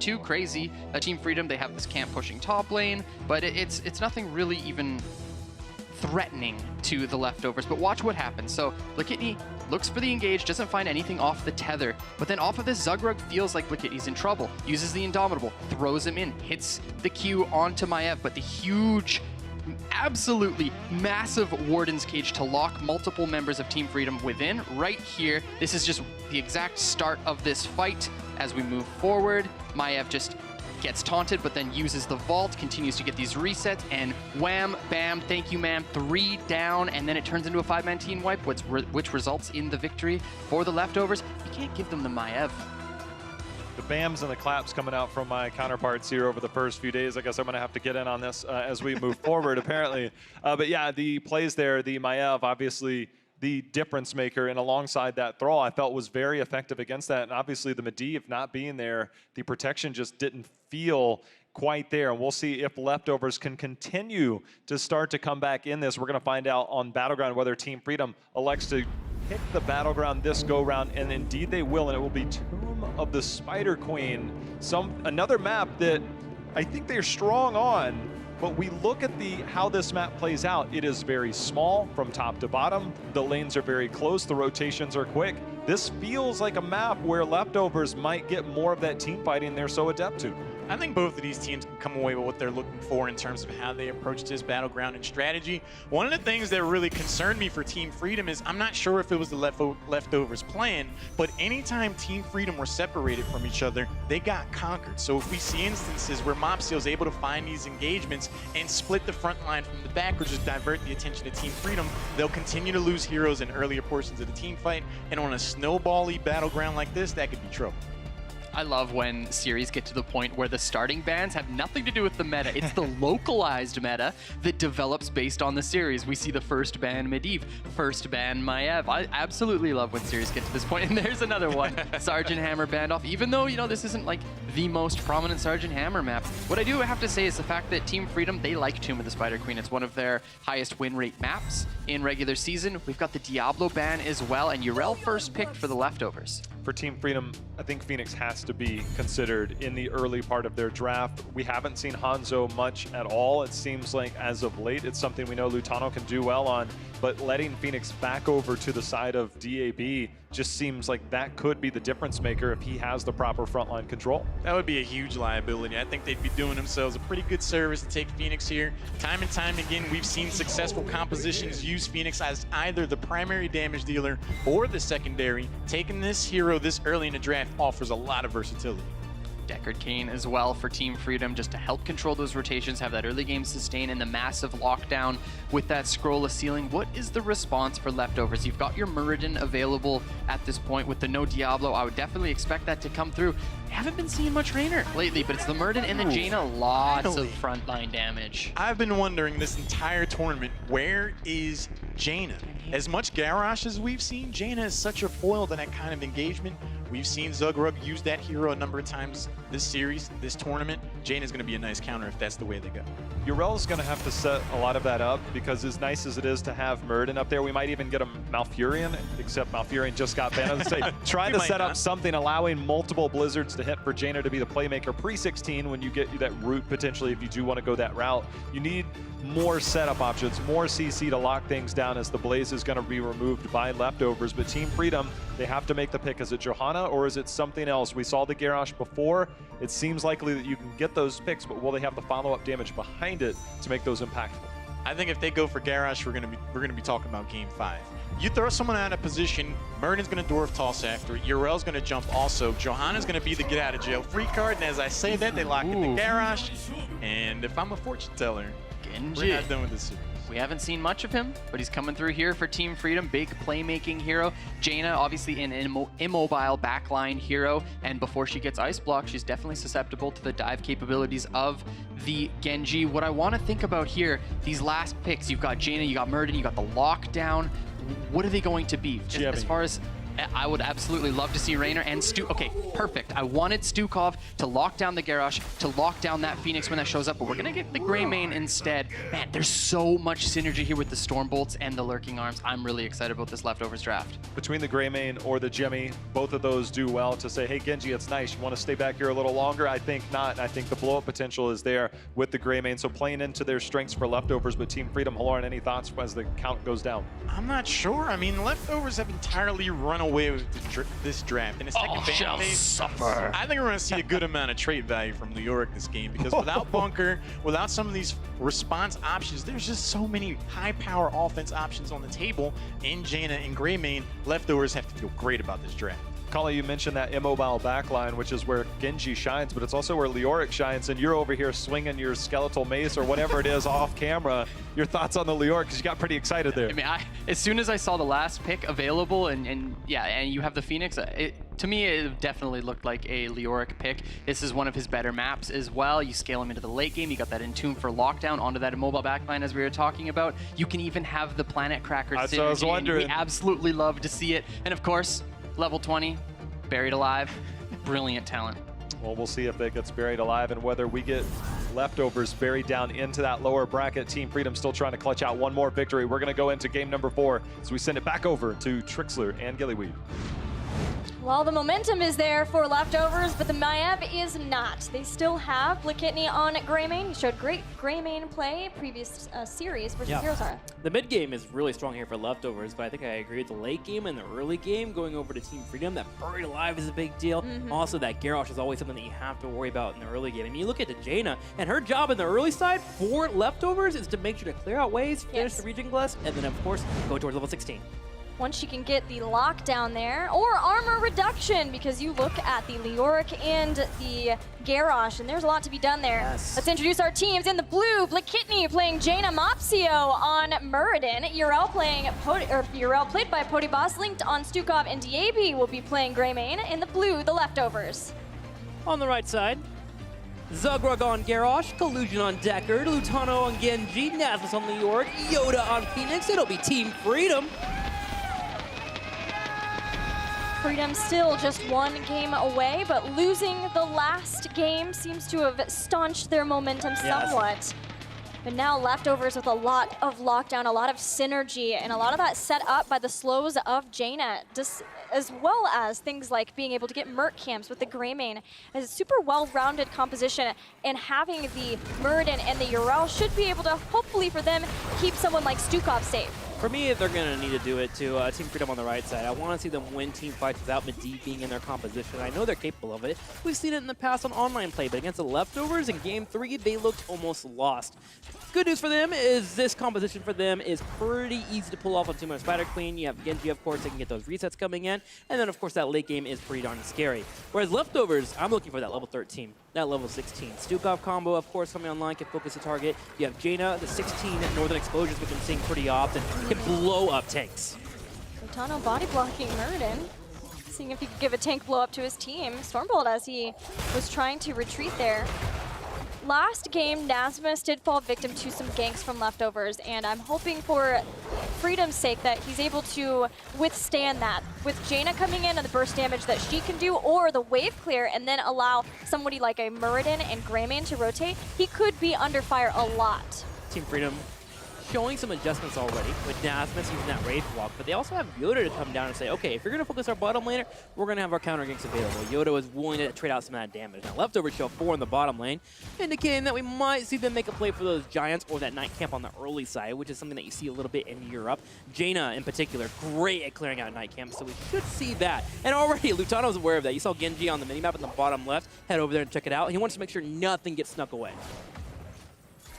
too crazy. Team Freedom, they have this camp pushing top lane, but it's nothing really even threatening to the leftovers. But watch what happens. So Blakitny looks for the engage, doesn't find anything off the tether, but then off of this, Zugrug feels like Blakitny's in trouble, uses the Indomitable, throws him in, hits the Q onto Maiev, but the huge, absolutely massive Warden's Cage to lock multiple members of Team Freedom within right here. This is just the exact start of this fight. As we move forward, Maiev just gets taunted, but then uses the vault, continues to get these resets, and wham, bam, thank you, ma'am, 3 down, and then it turns into a 5-man team wipe, which results in the victory for the leftovers. You can't give them the Maiev. The bams and the claps coming out from my counterparts here over the first few days. I guess I'm going to have to get in on this as we move forward, apparently. But yeah, the plays there, the Maiev, obviously the difference maker, and alongside that Thrall, I felt was very effective against that. And obviously the Medivh not being there, the protection just didn't feel quite there. And we'll see if leftovers can continue to start to come back in this. We're going to find out on Battleground whether Team Freedom elects to pick the Battleground this go-round, and indeed they will, and it will be Tomb of the Spider Queen. Another map that I think they're strong on, but we look at how this map plays out. It is very small from top to bottom. The lanes are very close. The rotations are quick. This feels like a map where leftovers might get more of that team fighting they're so adept to. I think both of these teams can come away with what they're looking for in terms of how they approach this Battleground and strategy. One of the things that really concerned me for Team Freedom is I'm not sure if it was the leftovers plan, but anytime Team Freedom were separated from each other, they got conquered. So if we see instances where Mopsteel is able to find these engagements and split the front line from the back or just divert the attention to Team Freedom, they'll continue to lose heroes in earlier portions of the team fight, and on a snowball-y Battleground like this, that could be trouble. I love when series get to the point where the starting bans have nothing to do with the meta. It's the localized meta that develops based on the series. We see the first ban Medivh, first ban Maiev. I absolutely love when series get to this point. And there's another one, Sergeant Hammer banned off. Even though, you know, this isn't like the most prominent Sergeant Hammer map. What I do have to say is the fact that Team Freedom, they like Tomb of the Spider Queen. It's one of their highest win rate maps in regular season. We've got the Diablo ban as well, and Yrel first picked for the leftovers. For Team Freedom, I think Phoenix has to be considered in the early part of their draft. We haven't seen Hanzo much at all. It seems like as of late, it's something we know Lutano can do well on, but letting Phoenix back over to the side of DAB just seems like that could be the difference maker if he has the proper frontline control. That would be a huge liability. I think they'd be doing themselves a pretty good service to take Phoenix here. Time and time again, we've seen successful compositions use Phoenix as either the primary damage dealer or the secondary. Taking this hero this early in the draft offers a lot of versatility. Deckard Cain as well for Team Freedom, just to help control those rotations, have that early game sustain and the massive lockdown with that scroll of ceiling. What is the response for leftovers? You've got your Muradin available at this point with the no Diablo. I would definitely expect that to come through. I haven't been seeing much Raynor lately, but it's the Muradin and the Jaina, lots of frontline damage. I've been wondering this entire tournament, where is Jaina? As much Garrosh as we've seen, Jaina is such a foil to that kind of engagement. We've seen Zugrug use that hero a number of times this series, this tournament. Jaina's going to be a nice counter if that's the way they go. Yrel's going to have to set a lot of that up, because as nice as it is to have Muradin up there, we might even get a Malfurion, except Malfurion just got banned. Trying to set up something allowing multiple Blizzards to hit for Jaina to be the playmaker pre-16 when you get that route potentially if you do want to go that route. You need more setup options, more CC to lock things down as the Blaze is going to be removed by leftovers. But Team Freedom, they have to make the pick. Is it Johanna or is it something else? We saw the Garrosh before. It seems likely that you can get those picks, but will they have the follow-up damage behind it to make those impactful? I think if they go for Garrosh, we're gonna be talking about Game 5. You throw someone out of position, Muradin's gonna dwarf toss after it, Yrel's gonna jump also, Johanna's gonna be the get out of jail free card, and as I say that, they lock in the Garrosh, and if I'm a fortune teller, we're not done with this series. We haven't seen much of him, but he's coming through here for Team Freedom. Big playmaking hero. Jaina, obviously an immobile backline hero, and before she gets ice block, she's definitely susceptible to the dive capabilities of the Genji. What I want to think about here, these last picks, you've got Jaina, you got Muradin, you got the lockdown. What are they going to be? As far as I would absolutely love to see Raynor and Stu. Okay, perfect. I wanted Stukov to lock down the Garrosh, to lock down that Phoenix when that shows up, but we're going to get the Greymane instead. Man, there's so much synergy here with the Stormbolts and the Lurking Arms. I'm really excited about this Leftovers draft. Between the Greymane or the Jimmy, both of those do well to say, hey, Genji, it's nice. You want to stay back here a little longer? I think not. I think the blow-up potential is there with the Greymane, so playing into their strengths for Leftovers. But Team Freedom, Haloran, any thoughts as the count goes down? I'm not sure. I mean, Leftovers have entirely run away with this draft. In a second ban phase, suffer. I think we're going to see a good amount of trade value from New York this game, because without Bunker, without some of these response options, there's just so many high-power offense options on the table. In Jaina and Greymane, Leftovers have to feel great about this draft. Kali, you mentioned that immobile backline, which is where Genji shines, but it's also where Leoric shines, and you're over here swinging your skeletal mace or whatever it is off camera. Your thoughts on the Leoric, because you got pretty excited there. I mean, as soon as I saw the last pick available, and you have the Phoenix, to me, it definitely looked like a Leoric pick. This is one of his better maps as well. You scale him into the late game. You got that in tune for lockdown onto that immobile backline, as we were talking about. You can even have the Planet Cracker That's what I was synergy, and wondering. we absolutely love to see it. And of course, level 20, buried alive, brilliant talent. Well, we'll see if that gets buried alive and whether we get Leftovers buried down into that lower bracket. Team Freedom still trying to clutch out one more victory. We're going to go into game number 4 as we send it back over to Trixler and Gillyweed. Well, the momentum is there for Leftovers, but the Maiev is not. They still have Blakitny on Greymane. He showed great Greymane play previous series versus Zerozara. The mid game is really strong here for Leftovers, but I think I agree with the late game and the early game going over to Team Freedom. That buried alive is a big deal. Also, that Garrosh is always something that you have to worry about in the early game. I mean, you look at the Jaina, and her job in the early side for Leftovers is to make sure to clear out waves, finish the Regen Glass, and then, of course, go towards level 16. Once she can get the lockdown there, or armor reduction, because you look at the Leoric and the Garrosh, and there's a lot to be done there. Let's introduce our teams. In the blue, Blakitny playing Jaina Mopsio on Muradin. Urel played by Podibos, linked on Stukov, and Diaby will be playing Greymane. In the blue, the Leftovers. On the right side, Zugrug on Garrosh, Collusion on Deckard, Lutano on Genji, Nazmus on Leoric, Yoda on Phoenix. It'll be Team Freedom. Freedom still just one game away, but losing the last game seems to have staunched their momentum somewhat. But now Leftovers with a lot of lockdown, a lot of synergy, and a lot of that set up by the slows of Jaina, as well as things like being able to get Merc camps with the Greymane. As a super well-rounded composition, and having the Muradin and the Urel should be able to, hopefully for them, keep someone like Stukov safe. For me, they're going to need to do it to Team Freedom on the right side. I want to see them win team fights without Medivh being in their composition. I know they're capable of it. We've seen it in the past on online play, but against the Leftovers in Game 3, they looked almost lost. Good news for them is this composition for them is pretty easy to pull off on Team of Spider Queen. You have Genji, of course, they can get those resets coming in. And then, of course, that late game is pretty darn scary. Whereas Leftovers, I'm looking for that level 13, that level 16. Stukov combo, of course, coming online, can focus the target. You have Jaina, the 16 Northern Explosions, which I'm seeing pretty often, can blow up tanks. Lutano body blocking Muradin, seeing if he could give a tank blow up to his team. Stormbolt as he was trying to retreat there. Last game, Nazmus did fall victim to some ganks from Leftovers, and I'm hoping for Freedom's sake that he's able to withstand that. With Jaina coming in and the burst damage that she can do, or the wave clear, and then allow somebody like a Muradin and Greymane to rotate, he could be under fire a lot. Team Freedom showing some adjustments already with Nazmus using that Wraith block, but they also have Yoda to come down and say, okay, if you're going to focus our bottom laner, we're going to have our counter ganks available. Yoda was willing to trade out some of that damage. Now, Leftovers show 4 in the bottom lane, indicating that we might see them make a play for those Giants or that Night Camp on the early side, which is something that you see a little bit in Europe. Jaina, in particular, great at clearing out Night Camp, so we should see that. And already, Lutano's aware of that. You saw Genji on the minimap in the bottom left. Head over there and check it out. He wants to make sure nothing gets snuck away.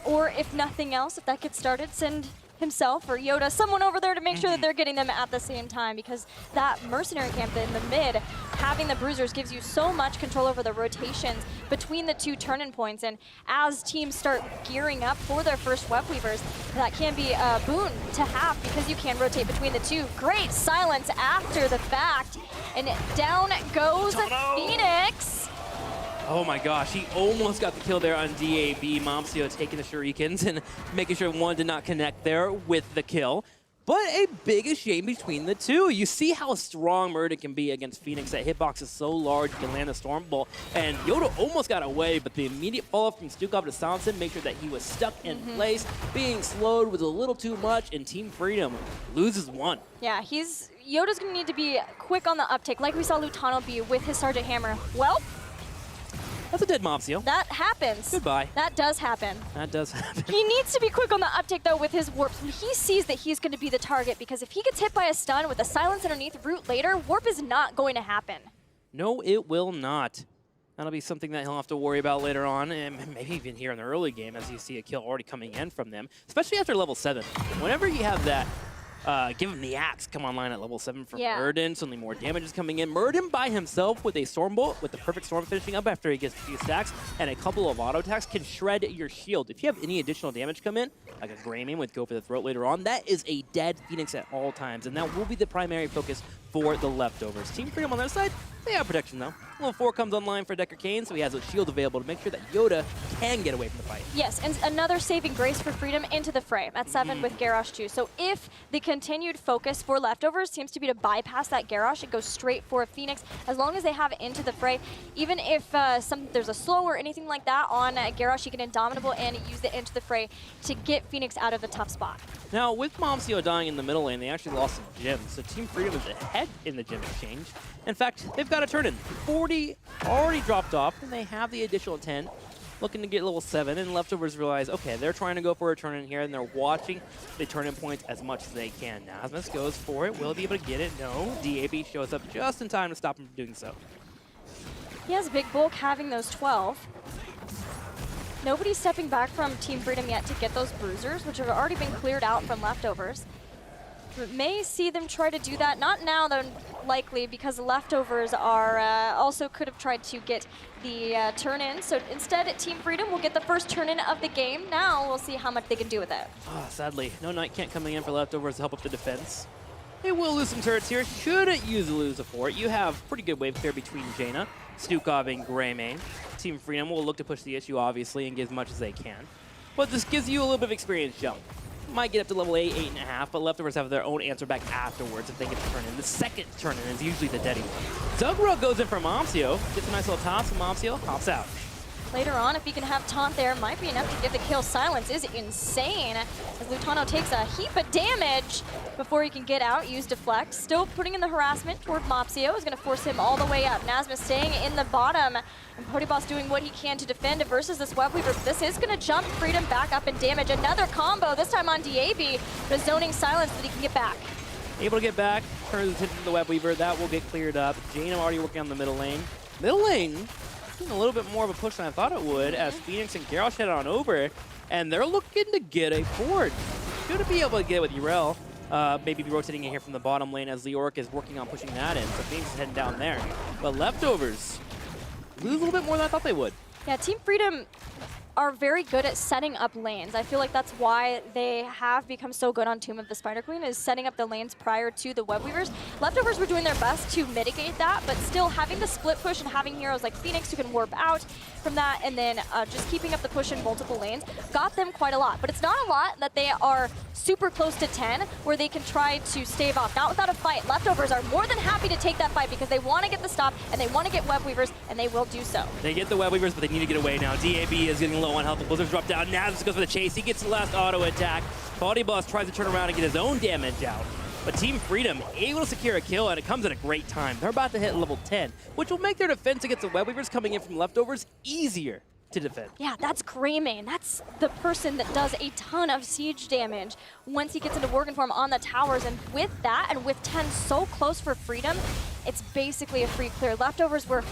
Or if nothing else, if that gets started, send himself or Yoda, someone over there to make sure that they're getting them at the same time, because that mercenary camp in the mid, having the bruisers gives you so much control over the rotations between the two turn-in points, and as teams start gearing up for their first web weavers, that can be a boon to have because you can rotate between the two. Great silence after the fact, and down goes Phoenix. Oh my gosh, he almost got the kill there on DAB. Momsio taking the shurikens and making sure one did not connect there with the kill. but a big exchange between the two. You see how strong Murder can be against Phoenix. That hitbox is so large, you can land a Storm Bolt. And Yoda almost got away, but the immediate follow-up from Stukov to silence him, make sure that he was stuck in place. Being slowed was a little too much, and Team Freedom loses one. Yeah, Yoda's going to need to be quick on the uptake, like we saw Lutano be with his Sergeant Hammer. Well, that's a dead Mopsio. that happens. Goodbye. That does happen. That does happen. He needs to be quick on the uptake, though, with his warps. When he sees that he's going to be the target, because if he gets hit by a stun with a silence underneath root later, warp is not going to happen. No, it will not. That'll be something that he'll have to worry about later on, and maybe even here in the early game as you see a kill already coming in from them, especially after level 7. Whenever you have that, give him the axe come online at level 7 for Murden. Suddenly more damage is coming in. Murden by himself with a Storm Bolt, with the perfect Storm finishing up after he gets a few stacks, and a couple of auto attacks can shred your shield. If you have any additional damage come in, like a Greymane with Go for the Throat later on, that is a dead Phoenix at all times, and that will be the primary focus for the leftovers. Team Freedom on their side, they have protection though. Level 4 comes online for Decker Kane, so he has a shield available to make sure that Yoda can get away from the fight. Yes, and another saving grace for Freedom into the fray at 7 with Garrosh too. So if the continued focus for leftovers seems to be to bypass that Garrosh and go straight for a Phoenix, as long as they have into the fray, even if there's a slow or anything like that on Garrosh, he can Indomitable and use the into the fray to get Phoenix out of the tough spot. Now, with Momsio dying in the middle lane, they actually lost some gems, so Team Freedom is ahead in the gem exchange. In fact, they've got a turn-in. 40 already dropped off, and they have the additional 10, looking to get level 7, and leftovers realize, okay, they're trying to go for a turn-in here, and they're watching the turn-in points as much as they can. Nasmus goes for it. Will he be able to get it? No. DAB shows up just in time to stop him from doing so. He has a big bulk having those 12. Nobody's stepping back from Team Freedom yet to get those bruisers, which have already been cleared out from leftovers. But may see them try to do that. Not now, though, likely, because the leftovers are also could have tried to get the turn-in. So instead, Team Freedom will get the first turn-in of the game. Now we'll see how much they can do with it. Oh, sadly, no Night Can't coming in for leftovers to help up the defense. They will lose some turrets here. Shouldn't use a loser for it. You have pretty good wave clear between Jaina, Stukov, and Greymane. Team Freedom will look to push the issue, obviously, and get as much as they can. But this gives you a little bit of experience jump. Might get up to level 8, 8.5, but leftovers have their own answer back afterwards if they get the turn-in. The second turn-in is usually the deadly one. Zugrug goes in for Momsio, gets a nice little toss, and Momsio hops out. Later on, if he can have taunt there, might be enough to get the kill. Silence is insane, as Lutano takes a heap of damage before he can get out, use deflect. Still putting in the harassment toward Mopsio, is going to force him all the way up. Nasmus staying in the bottom, and Potiboss doing what he can to defend versus this Web Weaver. This is going to jump Freedom back up in damage. Another combo, this time on DAB, but zoning Silence so that he can get back. Able to get back, turns his attention to the Web Weaver. That will get cleared up. Jaina already working on the middle lane. Middle lane, a little bit more of a push than I thought it would, as Phoenix and Garrosh head on over, and they're looking to get a forward. Should be able to get it with Urel. Maybe be rotating in here from the bottom lane as Leoric is working on pushing that in, so Phoenix is heading down there. But leftovers lose a little bit more than I thought they would. Yeah, Team Freedom are very good at setting up lanes. I feel like that's why they have become so good on Tomb of the Spider Queen, is setting up the lanes prior to the Web Weavers. Leftovers were doing their best to mitigate that, but still having the split push and having heroes like Phoenix who can warp out from that, and then just keeping up the push in multiple lanes got them quite a lot. But it's not a lot that they are super close to 10 where they can try to stave off. Not without a fight. Leftovers are more than happy to take that fight because they want to get the stop and they want to get Web Weavers, and they will do so. They get the Web Weavers, but they need to get away now. DAB is getting low on health. The Blizzards drop down. Nasmus goes for the chase. He gets the last auto attack. Potiboss tries to turn around and get his own damage out. But Team Freedom able to secure a kill, and it comes at a great time. They're about to hit level 10, which will make their defense against the Web Weavers coming in from leftovers easier to defend. Yeah, that's Greymane. That's the person that does a ton of siege damage once he gets into Worgen form on the towers. And with that, and with 10 so close for Freedom, it's basically a free clear. Leftovers were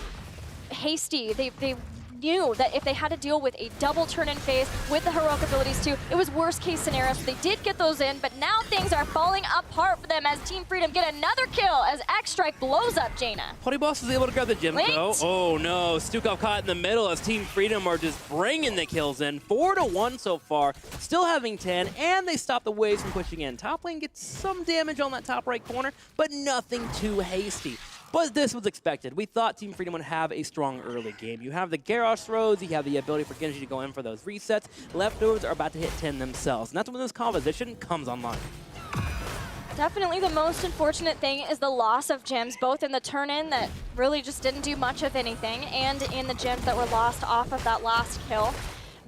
hasty. They knew that if they had to deal with a double turn-in phase with the heroic abilities too, it was worst case scenario. So they did get those in, but now things are falling apart for them as Team Freedom get another kill as X-Strike blows up Jaina. Potiboss is able to grab the gem though. Oh no, Stukov caught in the middle as Team Freedom are just bringing the kills in. 4-1 so far, still having 10, and they stop the waves from pushing in. Top lane gets some damage on that top right corner, but nothing too hasty. But this was expected. We thought Team Freedom would have a strong early game. You have the Garrosh throws, you have the ability for Genji to go in for those resets. Leftovers are about to hit 10 themselves, and that's when this composition comes online. Definitely the most unfortunate thing is the loss of gems, both in the turn-in that really just didn't do much of anything, and in the gems that were lost off of that last kill.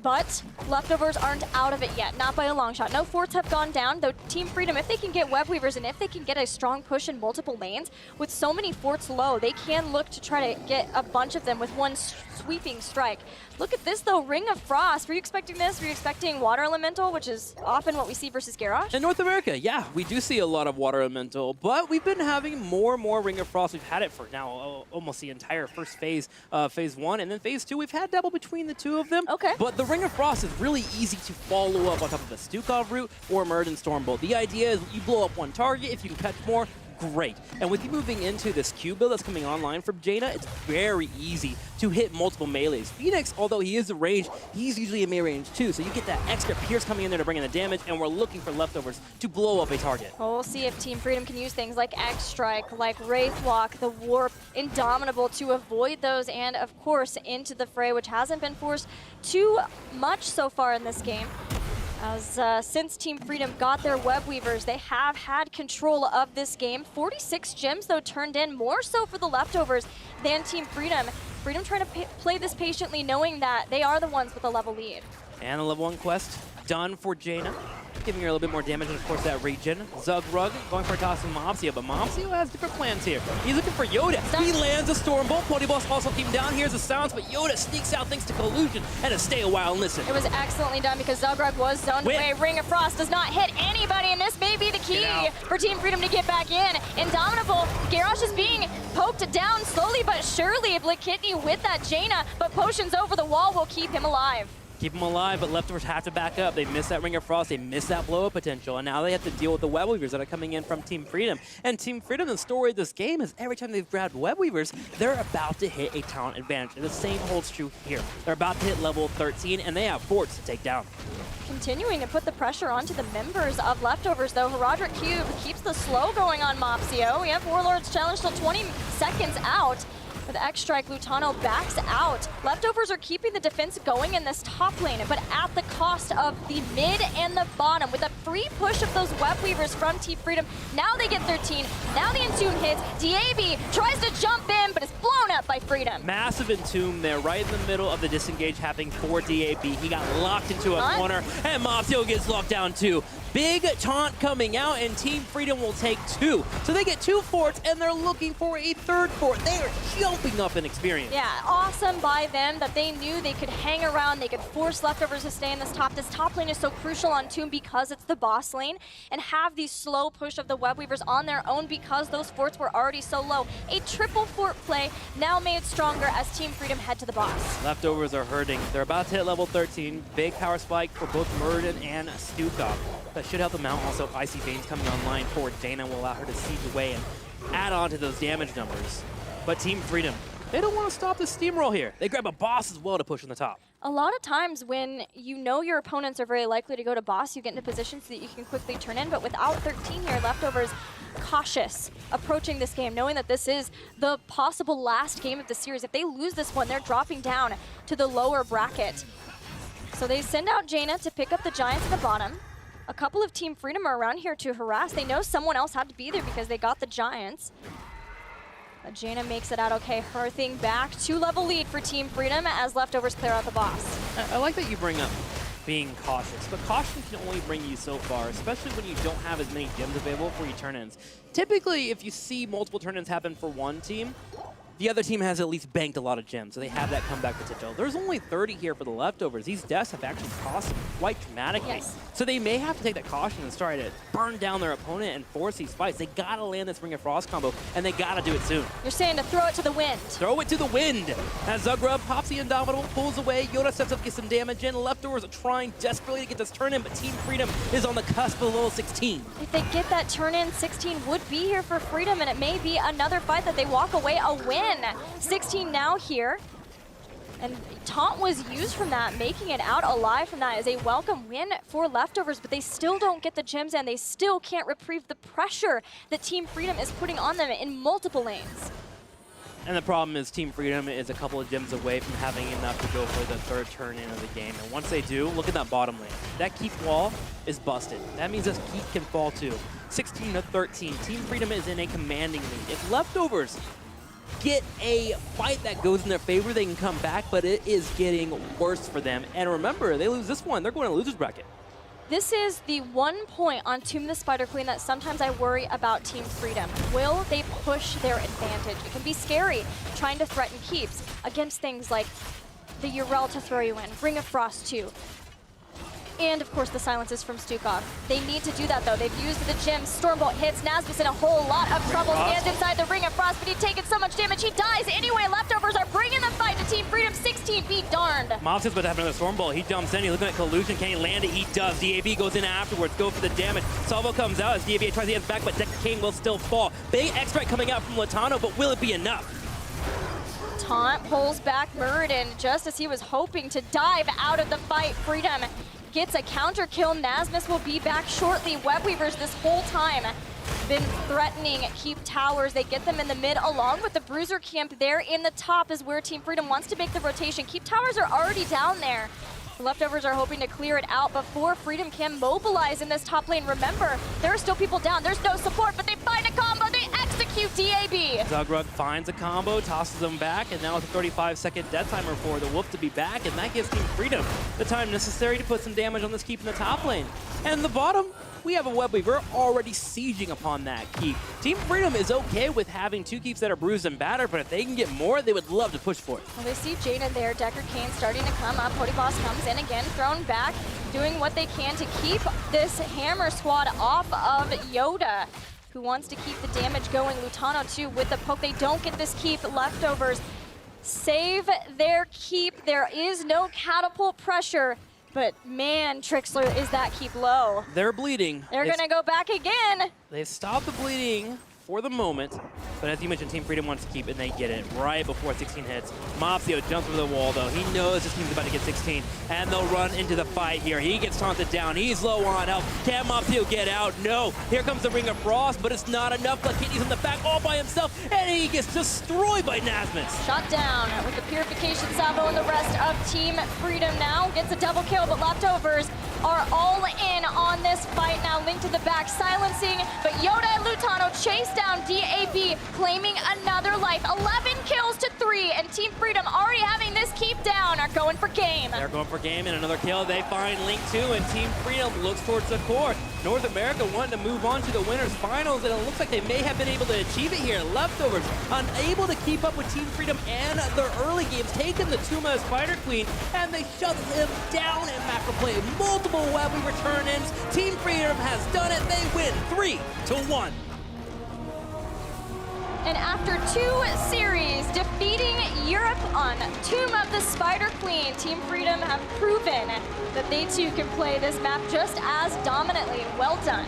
But Leftovers aren't out of it yet, not by a long shot. No forts have gone down, though Team Freedom, if they can get web weavers and if they can get a strong push in multiple lanes, with so many forts low, they can look to try to get a bunch of them with one sweeping strike. Look at this though, Ring of Frost. Were you expecting this? Were you expecting Water Elemental, which is often what we see versus Garrosh? In North America, yeah, we do see a lot of Water Elemental, but we've been having more and more Ring of Frost. We've had it for now almost the entire first phase, phase 1, and then phase 2. We've had double between the two of them. Okay. But the Ring of Frost is really easy to follow up on top of a Stukov route or Murden Stormbolt. The idea is you blow up one target, if you can catch more, great. And with you moving into this Q build that's coming online from Jaina, it's very easy to hit multiple melees. Phoenix, although he is a range, he's usually a melee range too, so you get that extra Pierce coming in there to bring in the damage, and we're looking for Leftovers to blow up a target. Well, we'll see if Team Freedom can use things like X-Strike, like Wraithwalk, the Warp, Indomitable to avoid those, and of course into the fray, which hasn't been forced too much so far in this game. As since Team Freedom got their web weavers, they have had control of this game. 46 gems though turned in, more so for the Leftovers than Team Freedom. Freedom trying to play this patiently, knowing that they are the ones with a level lead. And the level 1 quest done for Jaina, giving her a little bit more damage, and of course that regen. Zugrug going for a toss from Mopsio, but Mopsio has different plans here. He's looking for Yoda. He lands a Stormbolt. Pokeballs also came down. Here's the silence, but Yoda sneaks out thanks to collusion and to stay a while and listen. It was excellently done because Zugrug was zoned away. Ring of Frost does not hit anybody, and this may be the key for Team Freedom to get back in. Indomitable, Garrosh is being poked down slowly but surely. Blakitney with that Jaina, but potions over the wall will keep him alive. Keep them alive, but Leftovers have to back up. They missed that Ring of Frost, they missed that blow-up potential, and now they have to deal with the Web Weavers that are coming in from Team Freedom. And Team Freedom, the story of this game is every time they've grabbed Web Weavers, they're about to hit a talent advantage. And the same holds true here. They're about to hit level 13, and they have forts to take down. Continuing to put the pressure onto the members of Leftovers, though, Herodric Cube keeps the slow going on Mopsio. We have Warlord's Challenge till 20 seconds out. With X-Strike, Lutano backs out. Leftovers are keeping the defense going in this top lane, but at the cost of the mid and the bottom. With a free push of those Web Weavers from Team Freedom, now they get 13. Now the Entomb hits. DAB tries to jump in, but is blown up by Freedom. Massive Entomb there, right in the middle of the disengage happening for DAB. He got locked into a corner, and Mopsio gets locked down too. Big taunt coming out, and Team Freedom will take 2. So they get 2 forts, and they're looking for a 3rd fort. They are jumping up in experience. Yeah, awesome by them that they knew they could hang around, they could force Leftovers to stay in this top. This top lane is so crucial on Tomb because it's the boss lane, and have the slow push of the Web Weavers on their own because those forts were already so low. A triple fort play now made stronger as Team Freedom head to the boss. Leftovers are hurting. They're about to hit level 13. Big power spike for both Murden and Stukov. That should help them out. Also, Icy Veins coming online for Jaina will allow her to siege away and add on to those damage numbers. But Team Freedom, they don't want to stop the steamroll here. They grab a boss as well to push on the top. A lot of times when you know your opponents are very likely to go to boss, you get into positions so that you can quickly turn in. But without 13 here, Leftovers cautious approaching this game, knowing that this is the possible last game of the series. If they lose this one, they're dropping down to the lower bracket. So they send out Jaina to pick up the Giants at the bottom. A couple of Team Freedom are around here to harass. They know someone else had to be there because they got the Giants. But Jaina makes it out okay. Her thing back. 2-level lead for Team Freedom as Leftovers clear out the boss. I like that you bring up being cautious, but caution can only bring you so far, especially when you don't have as many gems available for your turn-ins. Typically, if you see multiple turn-ins happen for one team, the other team has at least banked a lot of gems, so they have that comeback potential. There's only 30 here for the Leftovers. These deaths have actually cost them quite dramatically. Yes. So they may have to take that caution and start to burn down their opponent and force these fights. They gotta land this Ring of Frost combo, and they gotta do it soon. You're saying to throw it to the wind. Throw it to the wind. As Zugrub pops the Indomitable, pulls away. Yoda steps up, gets some damage in. Leftovers are trying desperately to get this turn in, but Team Freedom is on the cusp of level 16. If they get that turn in, 16 would be here for Freedom, and it may be another fight that they walk away a win. 16 now here, and taunt was used from that. Making it out alive from that is a welcome win for Leftovers, but they still don't get the gems, and they still can't reprieve the pressure that Team Freedom is putting on them in multiple lanes. And the problem is Team Freedom is a couple of gems away from having enough to go for the third turn in of the game. And once they do, look at that bottom lane. That keep wall is busted. That means this keep can fall too. 16 to 13. Team Freedom is in a commanding lead. If Leftovers get a fight that goes in their favor, they can come back, but it is getting worse for them. And remember, they lose this one, they're going to losers bracket. This is the one point on Tomb of the Spider Queen that sometimes I worry about Team Freedom. Will they push their advantage? It can be scary trying to threaten keeps against things like the Urel to throw you in, Ring of Frost 2, and of course the silences from Stukov. They need to do that though. They've used the gems. Stormbolt hits. Nazmus in a whole lot of trouble. Stands inside the Ring of Frost, but he's taken so much damage. He dies anyway. Leftovers are bringing the fight to Team Freedom. 16 be darned. Miles is about to have another Stormbolt. He jumps in. He's looking at Collusion. Can he land it? He does. DAB goes in afterwards. Go for the damage. Salvo comes out as DAB tries to get back, but Deca King will still fall. Big X-Strike coming out from Latano, but will it be enough? Taunt pulls back Muradin just as he was hoping to dive out of the fight. Freedom gets a counter kill. Nazmus will be back shortly. Webweavers this whole time been threatening Keep Towers. They get them in the mid along with the Bruiser camp there in the top is where Team Freedom wants to make the rotation. Keep Towers are already down there. The Leftovers are hoping to clear it out before Freedom can mobilize in this top lane. Remember, there are still people down. There's no support, but they find a combo. They execute DAB. Zugrug finds a combo, tosses them back, and now it's a 35-second death timer for the Wolf to be back, and that gives Team Freedom the time necessary to put some damage on this keep in the top lane. And in the bottom, we have a Webweaver already sieging upon that keep. Team Freedom is okay with having two keeps that are bruised and battered, but if they can get more, they would love to push for it. Well, they see Jaina there. Decker Kane starting to come up. Boss comes in again, thrown back, doing what they can to keep this Hammer squad off of Yoda, who wants to keep the damage going. Lutano too with the poke. They don't get this keep. Leftovers save their keep. There is no catapult pressure. But man, Trixler, is that keep low. They're bleeding. They're gonna go back again. They've stopped the bleeding for the moment, but as you mentioned, Team Freedom wants to keep, and they get it right before 16 hits. Mopsio jumps over the wall, though. He knows his team's about to get 16, and they'll run into the fight here. He gets taunted down. He's low on health. Can Mopsio get out? No. Here comes the Ring of Frost, but it's not enough. Lakitni's in the back all by himself, and he gets destroyed by Nazmus. Shot down with the Purification Salvo, and the rest of Team Freedom now gets a double kill, but Leftovers are all in on this fight now. Linked to the back, silencing, but Yoda and Lutano chase down DAB, claiming another life. 11 kills to 3, and Team Freedom already having this keep down are going for game. They're going for game, and another kill. They find Link 2, and Team Freedom looks towards the core. North America wanting to move on to the winners finals, and it looks like they may have been able to achieve it here. Leftovers unable to keep up with Team Freedom and their early games, taking the Tomb of the Spider Queen, and they shut him down in macro play. Multiple Webweaver turn-ins. Team Freedom has done it. They win 3-1. And after 2 series defeating Europe on Tomb of the Spider Queen, Team Freedom have proven that they too can play this map just as dominantly. Well done.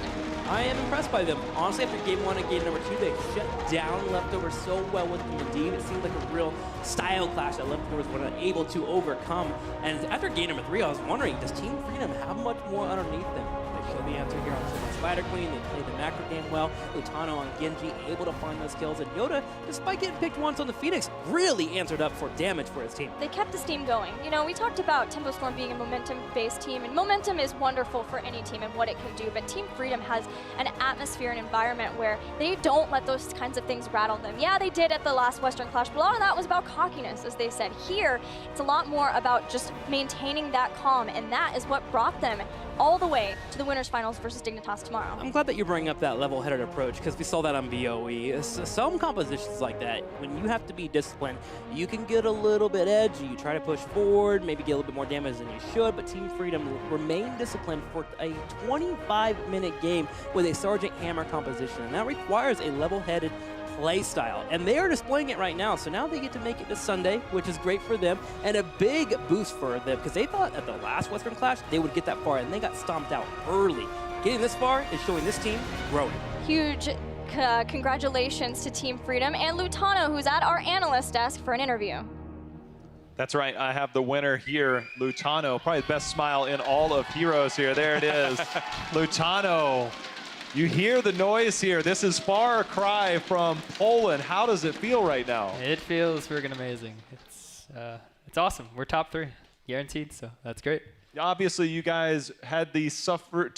I am impressed by them. Honestly, after game 1 and game number 2, they shut down Leftovers so well with the Medivh. It seemed like a real style clash that Leftovers were able to overcome. And after game number 3, I was wondering, does Team Freedom have much more underneath them? They showed the answer here on Spider Queen. They played the macro game well. Lutano on Genji able to find those kills. And Yoda, despite getting picked once on the Phoenix, really answered up for damage for his team. They kept this team going. You know, we talked about Tempo Storm being a momentum-based team, and momentum is wonderful for any team and what it can do, but Team Freedom has an atmosphere and environment where they don't let those kinds of things rattle them. Yeah, they did at the last Western Clash, but a lot of that was about cockiness, as they said. Here, it's a lot more about just maintaining that calm, and that is what brought them all the way to the winners finals versus Dignitas tomorrow. I'm glad that you bring up that level-headed approach, because we saw that on BOE. Some compositions like that, when you have to be disciplined, you can get a little bit edgy. You try to push forward, maybe get a little bit more damage than you should, but Team Freedom remained disciplined for a 25-minute game with a Sergeant Hammer composition, and that requires a level-headed play style, and they are displaying it right now. So now they get to make it to Sunday, which is great for them, and a big boost for them, because they thought at the last Western Clash they would get that far, and they got stomped out early. Getting this far is showing this team growing. Huge congratulations to Team Freedom and Lutano, who's at our analyst desk for an interview. That's right. I have the winner here, Lutano. Probably the best smile in all of Heroes here. There it is. Lutano. You hear the noise here. This is far cry from Poland. How does it feel right now? It feels friggin' amazing. It's awesome. We're top 3, guaranteed, so that's great. Obviously, you guys had to suffer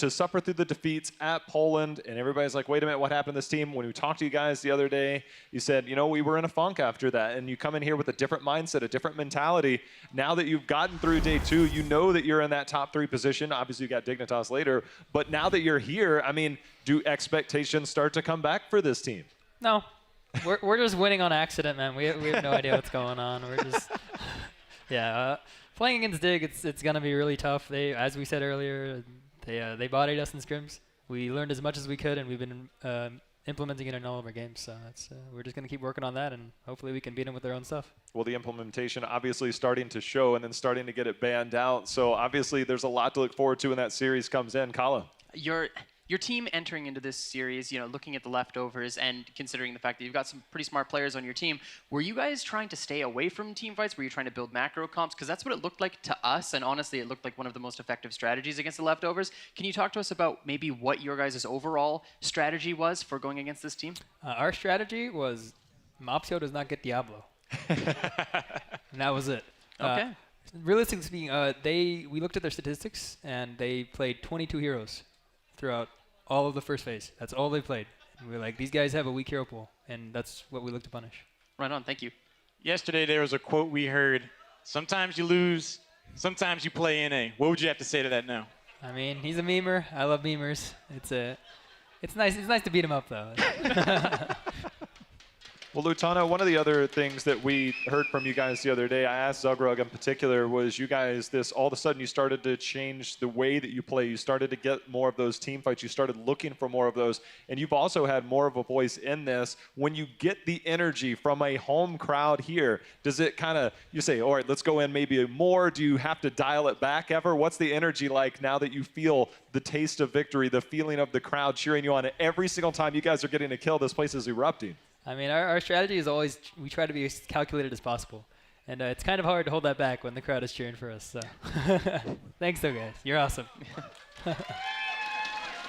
through the defeats at Poland, and everybody's like, wait a minute, what happened to this team? When we talked to you guys the other day, you said, you know, we were in a funk after that, and you come in here with a different mindset, a different mentality. Now that you've gotten through day 2, you know that you're in that top 3 position. Obviously, you got Dignitas later, but now that you're here, I mean, do expectations start to come back for this team? No. We're just winning on accident, man. We have no idea what's going on. We're just, yeah. Playing against Dig, it's gonna be really tough. They, as we said earlier, they bodied us in scrims. We learned as much as we could, and we've been implementing it in all of our games. So we're just gonna keep working on that, and hopefully we can beat them with their own stuff. Well, the implementation obviously starting to show, and then starting to get it banned out. So obviously, there's a lot to look forward to when that series comes in. Kala. Your team entering into this series, you know, looking at the leftovers and considering the fact that you've got some pretty smart players on your team, were you guys trying to stay away from team fights? Were you trying to build macro comps? Because that's what it looked like to us, and honestly, it looked like one of the most effective strategies against the leftovers. Can you talk to us about maybe what your guys' overall strategy was for going against this team? Our strategy was Mopsio does not get Diablo. And that was it. Okay. Realistically speaking, we looked at their statistics, and they played 22 heroes throughout all of the first phase. That's all they played. And we were like, these guys have a weak hero pool, and that's what we look to punish. Right on, thank you. Yesterday there was a quote we heard, sometimes you lose, sometimes you play NA. What would you have to say to that now? I mean, he's a memer. I love memers. It's nice to beat him up, though. Well, Lutano, one of the other things that we heard from you guys the other day, I asked Zugrug in particular, was you guys, all of a sudden you started to change the way that you play. You started to get more of those team fights. You started looking for more of those. And you've also had more of a voice in this. When you get the energy from a home crowd here, does it kind of, you say, all right, let's go in maybe more? Do you have to dial it back ever? What's the energy like now that you feel the taste of victory, the feeling of the crowd cheering you on every single time you guys are getting a kill? This place is erupting. I mean, our strategy is always, we try to be as calculated as possible. And it's kind of hard to hold that back when the crowd is cheering for us. So thanks, though, guys. You're awesome.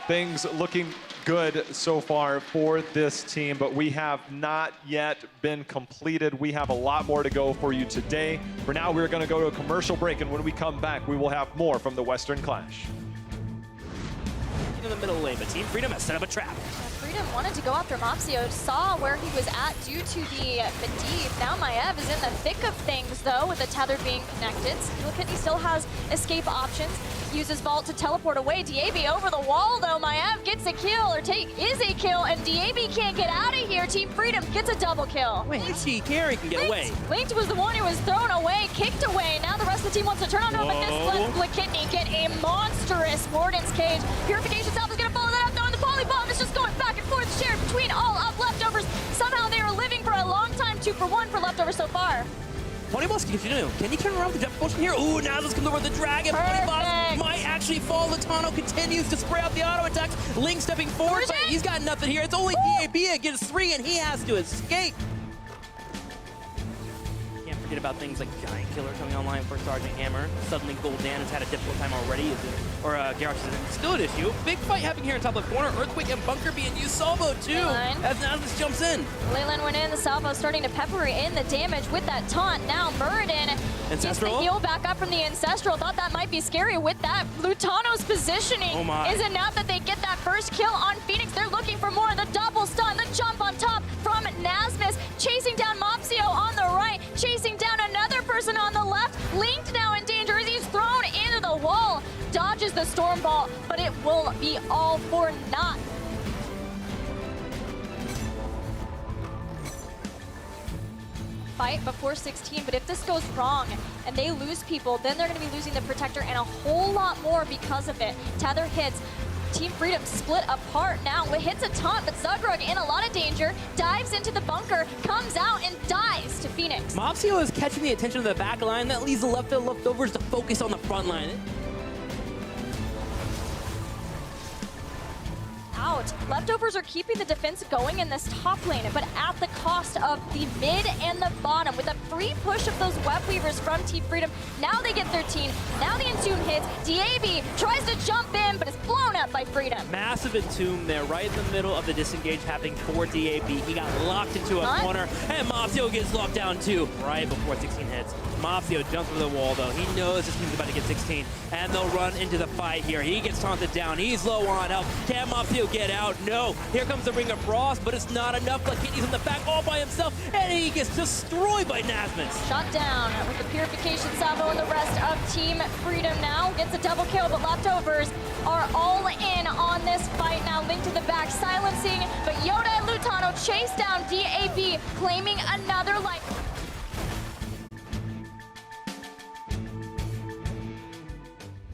Things looking good so far for this team, but we have not yet been completed. We have a lot more to go for you today. For now, we're going to go to a commercial break, and when we come back, we will have more from the Western Clash. In the middle lane, but Team Freedom has set up a trap. Freedom wanted to go after Mopsio, saw where he was at due to the Medivh. Now Maev is in the thick of things, though, with the tether being connected. Skillkitney still has escape options. Uses Vault to teleport away. DAB over the wall, though. Maev gets a kill, or is a kill, and DAB can't get out of here. Team Freedom gets a double kill. Wait, Carry can get away. Linked was the one who was thrown away, kicked away. Now the rest of the team wants to turn on him, but this lets Skillkitney get a monstrous Warden's Cage. Purification Self is going to follow that up, though, and the Polybomb is just going back and forth, shared between all up leftovers. Somehow they are living for a long time, 2-for-1 for leftovers so far. Polyboss can continue. Can he turn around with the Depth Potion here? Ooh, now this comes over the Dragon. Polyboss might actually fall. Latano continues to spray out the auto attacks. Link stepping forward, but he's got nothing here. It's only DAB against 3, and he has to escape. Can't forget about things like Giant Killer coming online for Sergeant Hammer. Suddenly Goldan has had a difficult time already. Garrosh is still an issue. Big fight happening here in top left corner. Earthquake and Bunker being used. Salvo too. As now this jumps in. Leyland went in. The salvo starting to pepper in the damage with that taunt. Now Muradin gets the heal back up from the Ancestral. Thought that might be scary with that. Lutano's positioning is enough that they get that first kill on Phoenix. They're looking for more. The double stun, the jump on top from Nasmus. Chasing down Mopsio on the right. Chasing down another person on the left. Linked now in danger as he's thrown into the wall. Dodges the Storm Ball, but it will be all for naught. Fight before 16, but if this goes wrong and they lose people, then they're going to be losing the Protector and a whole lot more because of it. Tether hits. Team Freedom split apart now. It hits a taunt, but Zugrug in a lot of danger, dives into the bunker, comes out and dies to Phoenix. Mopsio is catching the attention of the back line. That leaves the leftovers to focus on the front line. Out. Leftovers are keeping the defense going in this top lane, but at the cost of the mid and the bottom. With a free push of those Web Weavers from Team Freedom, now they get 13. Now the Ensued hits. DAB tries to jump in, but is blown up up by Freedom. Massive entomb there, right in the middle of the disengage happening for DAB. He got locked into a corner, and Mopsio gets locked down too, right before 16 hits. Mopsio jumps over the wall though. He knows this team's about to get 16, and they'll run into the fight here. He gets taunted down. He's low on health. Can Mopsio get out? No. Here comes the Ring of Frost, but it's not enough. Like Kitty's in the back all by himself, and he gets destroyed by Nasmus. Shot down with the Purification Salvo, and the rest of Team Freedom now gets a double kill, but Leftovers are all in on this fight now. Link to the back, silencing, but Yoda and Lutano chase down DAB, claiming another life.